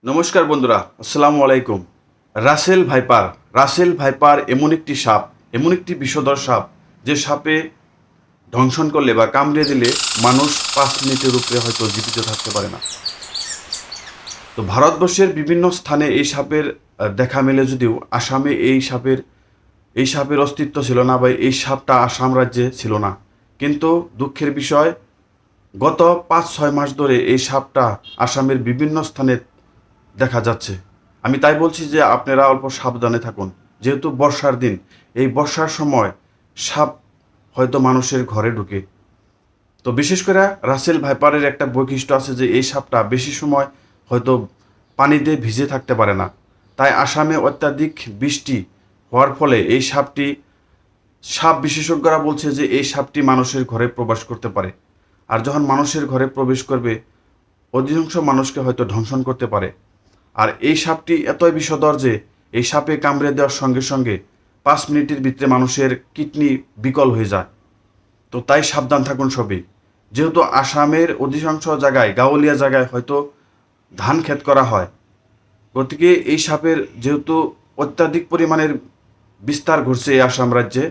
নমস্কার বন্ধুরা, আসসালামু আলাইকুম। রাসেল ভাইপার এমন একটি সাপ, এমন একটি বিষধর সাপ, যে সাপে দংশন করলে বা কামড়ে দিলে মানুষ 5 মিনিটের উপরে হয়তো জীবিত থাকতে পারে না। তো ভারতবর্ষের বিভিন্ন স্থানে এই সাপের দেখা মেলে, যদিও আসামে এই সাপের অস্তিত্ব ছিল না, বা এই সাপটা আসাম রাজ্যে ছিল না। কিন্তু দুঃখের বিষয়, গত 5-6 মাস ধরে এই সাপটা আসামের বিভিন্ন স্থানে দেখা যাচ্ছে। আমি তাই বলছি যে আপনারা অল্প সাবধানে থাকুন, যেহেতু বর্ষার দিন। এই বর্ষার সময় সাপ হয়তো মানুষের ঘরে ঢুকে। তো বিশেষ করে রাসেল ভাইপারের একটা বৈশিষ্ট্য আছে যে এই সাপটা বেশি সময় হয়তো পানিতে ভিজে থাকতে পারে না। তাই আসামে অত্যাধিক বৃষ্টি হওয়ার ফলে এই সাপ বিশেষজ্ঞরা বলছে যে এই সাপটি মানুষের ঘরে প্রবেশ করতে পারে। আর যখন মানুষের ঘরে প্রবেশ করবে, অধিকাংশ মানুষকে হয়তো ধ্বংসন করতে পারে। আর এই সাপটি এতই বিষধর যে এই সাপে কামড়ে দেওয়ার সঙ্গে সঙ্গে 5 মিনিটের ভিতরে মানুষের কিডনি বিকল হয়ে যায়। তো তাই সাবধান থাকুন সবই। যেহেতু আসামের অধিকাংশ জায়গায়, গাঁওলিয়া জায়গায় হয়তো ধান ক্ষেত করা হয়, গতিকে এই সাপের যেহেতু অত্যাধিক পরিমাণের বিস্তার ঘটছে এই আসাম রাজ্যে,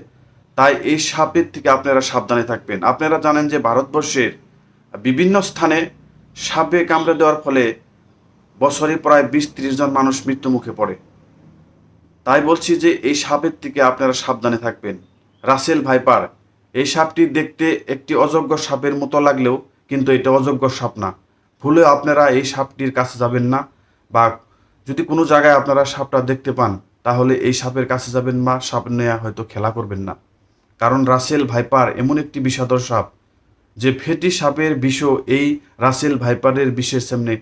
তাই এই সাপের থেকে আপনারা সাবধানে থাকবেন। আপনারা জানেন যে ভারতবর্ষের বিভিন্ন স্থানে সাপে কামড়ে দেওয়ার ফলে বছরে প্রায় 20-30 জন মানুষ মৃত্যু মুখে পড়ে। তাই বলছি যে এই সাপের থেকে আপনারা সাবধানে থাকবেন। রাসেল ভাইপার এই সাপটি দেখতে একটি অযোগ্য সাপের মতো লাগলেও কিন্তু এটা অযোগ্য সাপ না। ভুলেও আপনারা এই সাপটির কাছে যাবেন না, বা যদি কোনো জায়গায় আপনারা সাপটা দেখতে পান তাহলে এই সাপের কাছে যাবেন বা সাপ নিয়ে হয়তো খেলা করবেন না। কারণ রাসেল ভাইপার এমন একটি বিষাদর সাপ যে ফেটি সাপের বিষও এই রাসেল ভাইপারের বিষের সামনে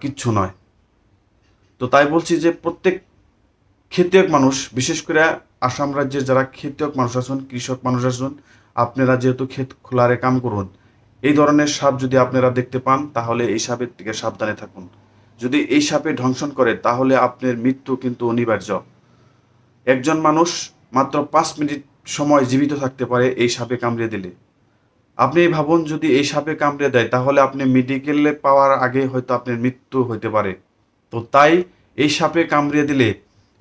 কিচ্ছু নয়। তো তাই বলছি যে প্রত্যেক খেতিয়ক মানুষ, বিশেষ করে আসাম রাজ্যের যারা খেতিয়ক মানুষ আছেন, কৃষক মানুষ আছেন, আপনারা যেহেতু ক্ষেত খোলারে কাম করুন, এই ধরনের সাপ যদি আপনারা দেখতে পান তাহলে এই সাপের থেকে সাবধানে থাকুন। যদি এই সাপে ধ্বংসন করে তাহলে আপনার মৃত্যু কিন্তু অনিবার্য। একজন মানুষ মাত্র 5 মিনিট সময় জীবিত থাকতে পারে এই সাপে কামড়ে দিলে। আপনি ভাবুন, যদি এই সাপে কামড়ে দেয় তাহলে আপনি মেডিকেলে পাওয়ার আগে হয়তো আপনার মৃত্যু হতে পারে। তো তাই এই সাপে কামড়ে দিলে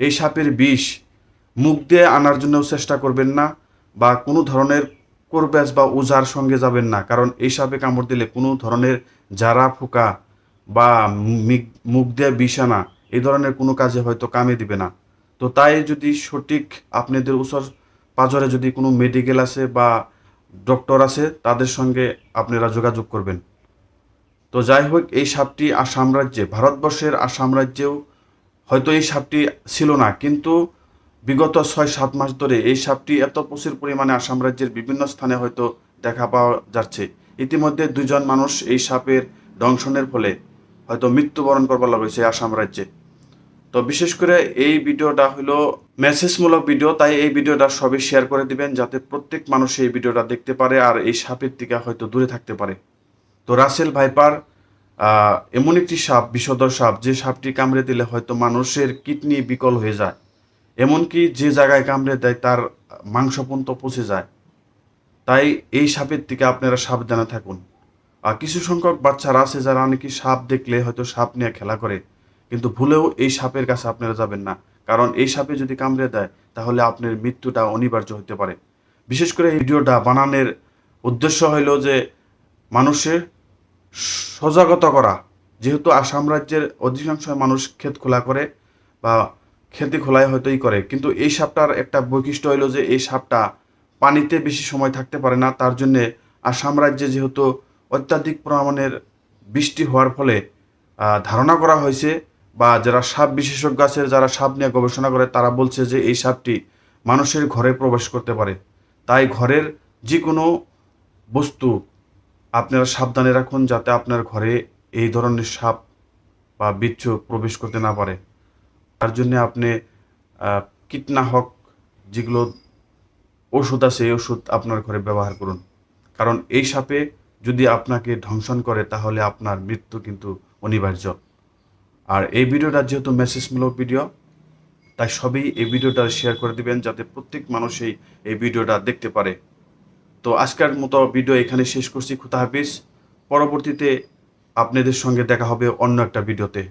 এই সাপের বিষ মুখ দিয়ে আনার জন্য চেষ্টা করবেন না, বা কোনো ধরনের কোরব্যাস বা ওঝার সঙ্গে যাবেন না। কারণ এই সাপে কামড় দিলে কোনো ধরনের জারা ফুকা বা মুখ দিয়ে বিষ আনা, এই ধরনের কোনো কাজে হয়তো কামে দিবে না। তো তাই যদি সঠিক আপনাদের উচর পাজরে যদি কোনো মেডিকেল আছে বা ডক্টর আছে, তাদের সঙ্গে আপনারা যোগাযোগ করবেন। তো যাই হোক, এই সাপটি আসাম রাজ্যে, ভারতবর্ষের আসাম রাজ্যেও হয়তো এই সাপটি ছিল না, কিন্তু বিগত 6-7 মাস ধরে এই সাপটি এত প্রচুর পরিমাণে আসাম রাজ্যের বিভিন্ন স্থানে হয়তো দেখা পাওয়া যাচ্ছে। ইতিমধ্যে 2 জন মানুষ এই সাপের দংশনের ফলে হয়তো মৃত্যুবরণ করবার হয়েছে আসাম রাজ্যে। তো বিশেষ করে এই ভিডিওটা হলো মেসেজমূলক ভিডিও, তাই এই ভিডিওটা সবাই শেয়ার করে দিবেন যাতে প্রত্যেক মানুষ এই ভিডিওটা দেখতে পারে আর এই সাপের থেকে হয়তো দূরে থাকতে পারে। তো রাসেল ভাইপার এমন একটি সাপ, বিষধর সাপ, যে সাপটি কামড়ে দিলে হয়তো মানুষের কিডনি বিকল হয়ে যায়। এমনকি যে জায়গায় কামড়ে দেয় তার মাংস পর্যন্ত পচে যায়। তাই এই সাপের থেকে আপনারা সাবধানে থাকুন। আর কিছু সংখ্যক বাচ্চারা আছে যারা অনেকে সাপ দেখলে হয়তো সাপ নিয়ে খেলা করে, কিন্তু ভুলেও এই সাপের কাছে আপনারা যাবেন না। কারণ এই সাপে যদি কামড়ে দেয় তাহলে আপনার মৃত্যুটা অনিবার্য হতে পারে। বিশেষ করে এই ভিডিওটা বানানোর উদ্দেশ্য হইল যে মানুষের সজাগতা করা। যেহেতু আসাম রাজ্যের অধিকাংশ মানুষ ক্ষেত খোলা করে বা ক্ষেতে খোলায় হয়তোই করে, কিন্তু এই সাপটার একটা বৈশিষ্ট্য হইল যে এই সাপটা পানিতে বেশি সময় থাকতে পারে না। তার জন্যে আসাম রাজ্যে যেহেতু অত্যাধিক পরিমাণের বৃষ্টি হওয়ার ফলে ধারণা করা হয়েছে, বা যারা সাপ বিশেষজ্ঞ আছে, যারা সাপ নিয়ে গবেষণা করে, তারা বলছে যে এই সাপটি মানুষের ঘরে প্রবেশ করতে পারে। তাই ঘরের যে কোনো বস্তু আপনারা সাবধানে রাখুন যাতে আপনার ঘরে এই ধরনের সাপ বা বিচ্ছু প্রবেশ করতে না পারে। তার জন্য আপনি কীটনাশক যেগুলো ওষুধ আছে, এই ওষুধ আপনার ঘরে ব্যবহার করুন। কারণ এই সাপে যদি আপনাকে ধ্বংসন করে তাহলে আপনার মৃত্যু কিন্তু অনিবার্য। আর এই ভিডিওটা যেহেতু মেসেজমূলক ভিডিও, তাই সবই এই ভিডিওটা শেয়ার করে দিবেন যাতে প্রত্যেক মানুষই এই ভিডিওটা দেখতে পারে। তো আজকের মতো ভিডিও এখানে শেষ করছি। খুদা হাফিজ। পরবর্তীতে আপনাদের সঙ্গে দেখা হবে অন্য একটা ভিডিওতে।